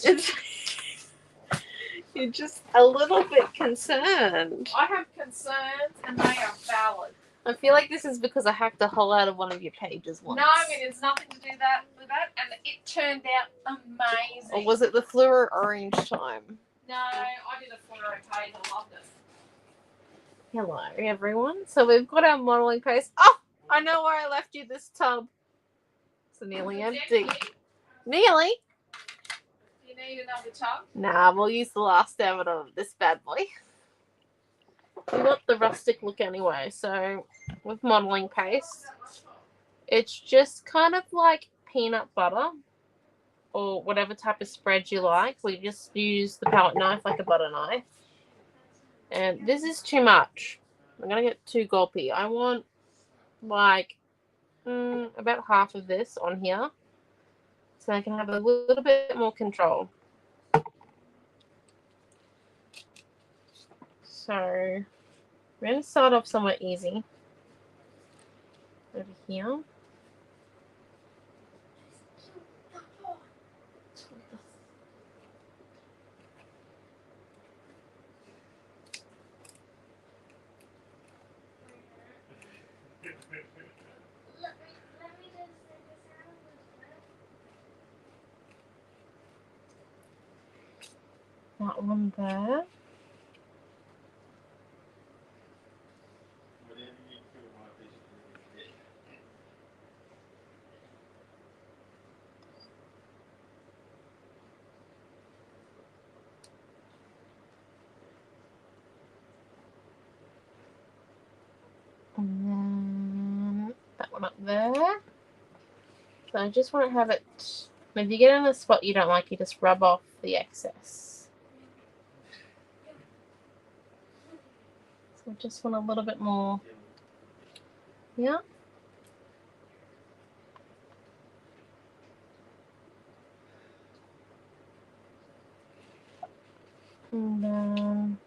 You're just a little bit concerned. I have concerns, and they are valid. I feel like this is because I hacked a hole out of one of your pages once. No, it has nothing to do with that, and it turned out amazing. Or was it the fluoro orange time? No, I did a fluoro page. I loved it. Hello, everyone. So we've got our modelling paste. Oh, I know where I left you this tub. It's nearly empty. Nearly. Do you need another tub? Nah, we'll use the last evidence of this bad boy. We want the rustic look anyway, so with modelling paste, it's just kind of like peanut butter or whatever type of spread you like. We just use the palette knife like a butter knife. And this is too much. I'm going to get too gulpy. I want like about half of this on here so I can have a little bit more control. So we're going to start off somewhere easy. Over here. Let me just say That one there. And then that one up there. So I just want to have it, if you get in a spot you don't like, you just rub off the excess. So I just want a little bit more. Yeah. And then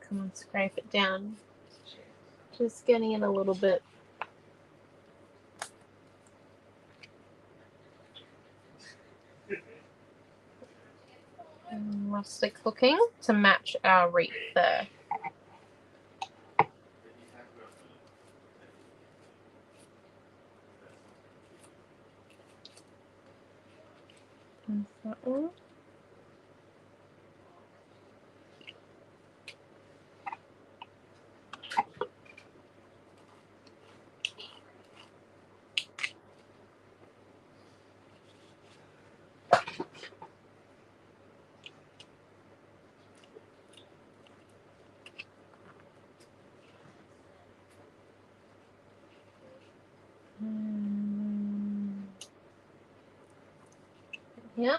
come and scrape it down. Just getting it a little bit. Rustic looking to match our wreath there. There's that one. Yeah.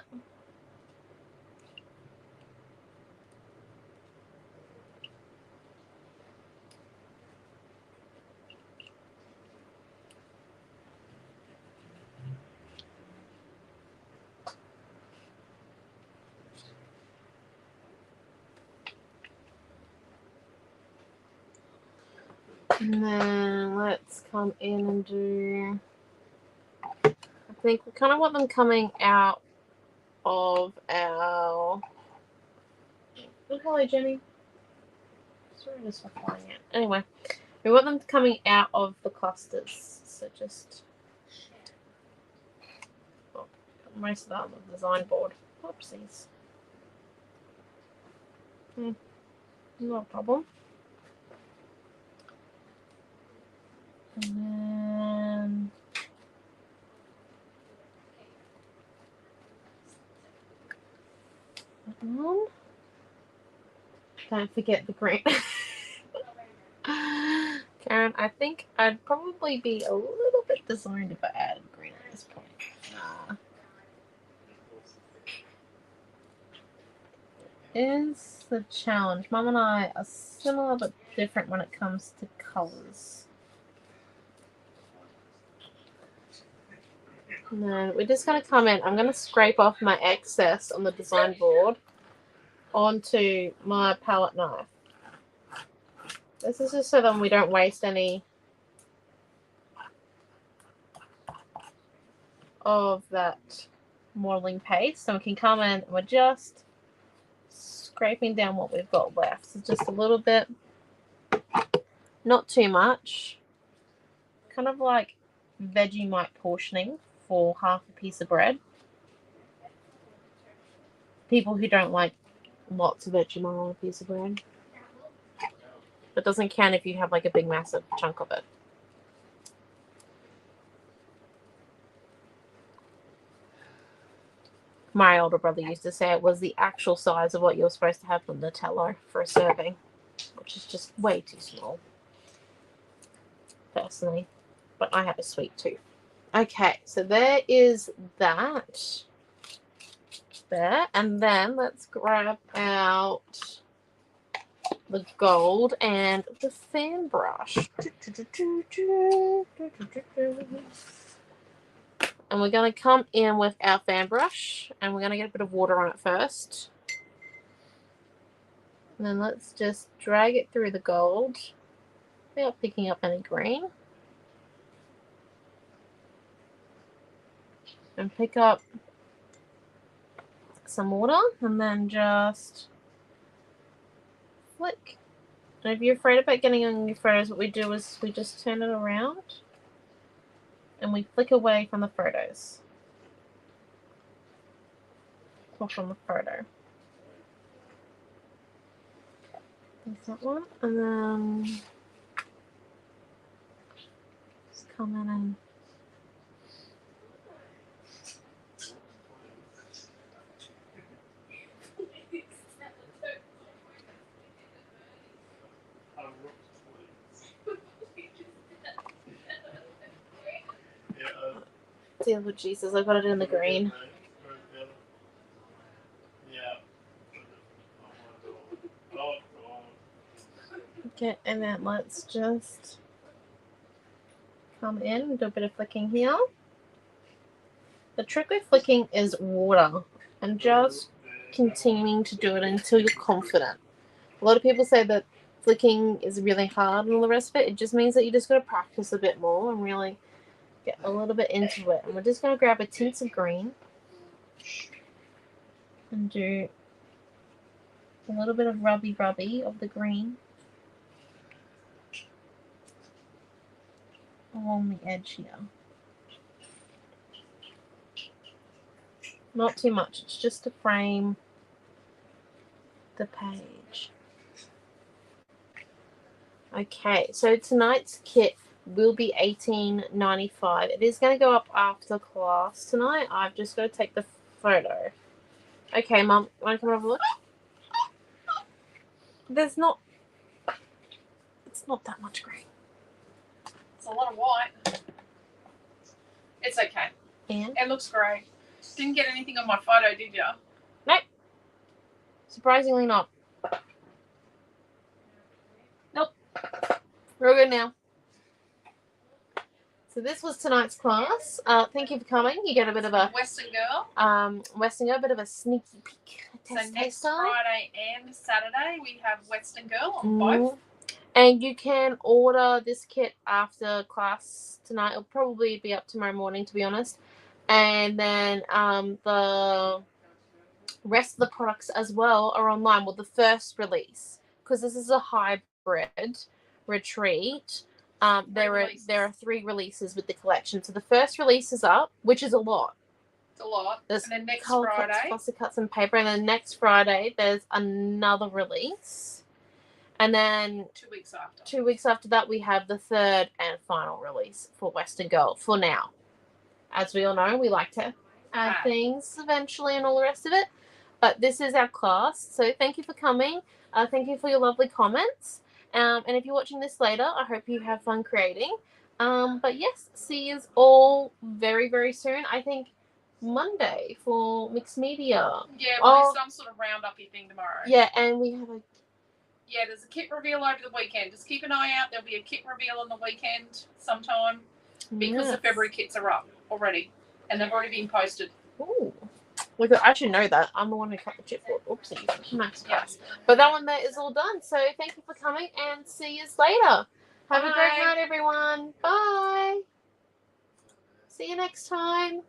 And then let's come in and do, I think we kind of want them coming out of our, good Holly Jenny. Sorry, just for flying out. Anyway, we want them coming out of the clusters. So just, oh, most of that on the design board. Oopsies. Not a problem. And then that one. Don't forget the green. Karen, I think I'd probably be a little bit designed if I added green at this point. is the challenge. Mum and I are similar but different when it comes to colours. And then we're just going to come in. I'm going to scrape off my excess on the design board onto my palette knife. This is just so that we don't waste any of that modeling paste. So we can come in and we're just scraping down what we've got left. So just a little bit, not too much. Kind of like Vegemite portioning for half a piece of bread. People who don't like lots of Vegemite on a piece of bread. It doesn't count if you have like a big massive chunk of it. My older brother used to say it was the actual size of what you're supposed to have for Nutella for a serving, which is just way too small, personally. But I have a sweet tooth. Okay, so there is that there. And then let's grab out the gold and the fan brush. And we're going to come in with our fan brush and we're going to get a bit of water on it first. And then let's just drag it through the gold without picking up any green. And pick up some water and then just flick. And if you're afraid about getting on your photos, what we do is we just turn it around and we flick away from the photos. Or from the photo. There's that one. And then just come in and deal with Jesus. I got it in the green. Okay, and then let's just come in and do a bit of flicking here. The trick with flicking is water and just continuing to do it until you're confident. A lot of people say that flicking is really hard and all the rest of it. It just means that you just got to practice a bit more and really get a little bit into it. And we're just going to grab a tint of green and do a little bit of rubby of the green along the edge here. Not too much, it's just to frame the page. Okay, so tonight's kit will be $18.95. It is going to go up after class tonight. I've just got to take the photo. Okay, Mum, want to come have a look? It's not that much green. It's a lot of white. It's okay. And It looks great. Didn't get anything on my photo, did you? nope. Surprisingly not. Nope. We're good now. So this was tonight's class. Thank you for coming. You get a bit of a Western Girl. a bit of a sneaky peek. So next Friday and Saturday we have Western Girl on both. And you can order this kit after class tonight. It'll probably be up tomorrow morning, to be honest. And then the rest of the products as well are online. Well, the first release, because this is a hybrid retreat. There are 3 releases with the collection. So the first release is up, which is a lot. It's a lot. There's and then next color Friday, cuts, fussy cuts, and paper. And then next Friday, there's another release. And then 2 weeks after. 2 weeks after that, we have the third and final release for Western Girl for now. As we all know, we like to add things eventually and all the rest of it. But this is our class. So thank you for coming. Thank you for your lovely comments. And if you're watching this later, I hope you have fun creating. But yes, see you all very, very soon. I think Monday for mixed media. Yeah, we'll Oh. do some sort of roundup-y thing tomorrow. Yeah, and we have a Yeah, there's a kit reveal over the weekend. Just keep an eye out. There'll be a kit reveal on the weekend sometime because the February kits are up already and they've already been posted. Ooh. Look, I should know that. I'm the one who cut the chipboard. Oopsies. Nice Yeah. guys. But that one there is all done. So thank you for coming and see you later. Have a great Bye. night, everyone. Bye. See you next time.